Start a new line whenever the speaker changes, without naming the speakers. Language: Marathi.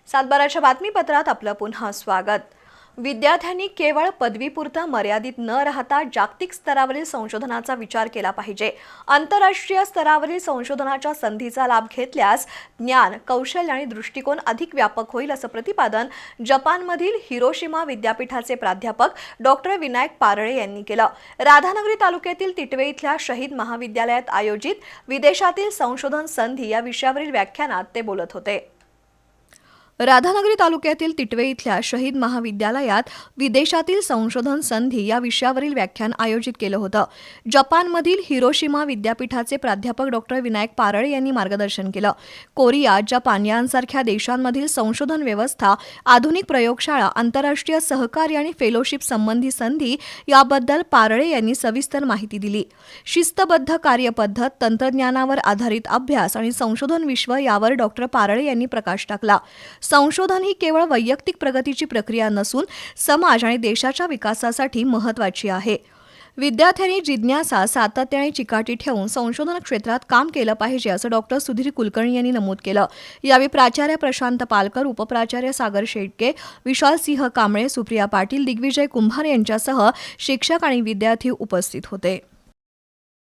सातबाराच्या बातमीपत्रात आपलं पुन्हा स्वागत। विद्यार्थ्यांनी केवळ पदवीपुरतं मर्यादित न राहता जागतिक स्तरावरील संशोधनाचा विचार केला पाहिजे। आंतरराष्ट्रीय स्तरावरील संशोधनाच्या संधीचा लाभ घेतल्यास ज्ञान, कौशल्य आणि दृष्टिकोन अधिक व्यापक होईल असं प्रतिपादन जपानमधील हिरोशिमा विद्यापीठाचे प्राध्यापक डॉक्टर विनायक पारळे यांनी केलं। राधानगरी तालुक्यातील तिटवे इथल्या शहीद महाविद्यालयात आयोजित विदेशातील संशोधन संधी या विषयावरील व्याख्यानात ते बोलत होते। राधानगरी तालुक्यातील तिटवे इथल्या शहीद महाविद्यालयात विदेशातील संशोधन संधी या विषयावरील व्याख्यान आयोजित केलं होतं। जपानमधील हिरोशिमा विद्यापीठाचे प्राध्यापक डॉक्टर विनायक पारळे यांनी मार्गदर्शन केलं। कोरिया, जपान यांसारख्या देशांमधील संशोधन व्यवस्था, आधुनिक प्रयोगशाळा, आंतरराष्ट्रीय सहकार्य आणि फेलोशिप संबंधी संधी याबद्दल पारळे यांनी सविस्तर माहिती दिली। शिस्तबद्ध कार्यपद्धत, तंत्रज्ञानावर आधारित अभ्यास आणि संशोधन विश्व यावर डॉक्टर पारळे यांनी प्रकाश टाकला। संशोधन ही केवळ वैयक्तिक प्रगतीची प्रक्रिया नसून समाज आणि देशाच्या विकासासाठी महत्त्वाची आहे। विद्यार्थ्यांनी जिज्ञासा, सातत्य आणि चिकाटी ठेवून संशोधन क्षेत्रात काम केलं पाहिजे असं डॉक्टर सुधीर कुलकर्णी यांनी नमूद केलं। यावेळी प्राचार्य प्रशांत पालकर, उपप्राचार्य सागर शेटके, विशाल सिंह कांबळे, सुप्रिया पाटील, दिग्विजय कुंभार यांच्यासह शिक्षक आणि विद्यार्थी उपस्थित होते।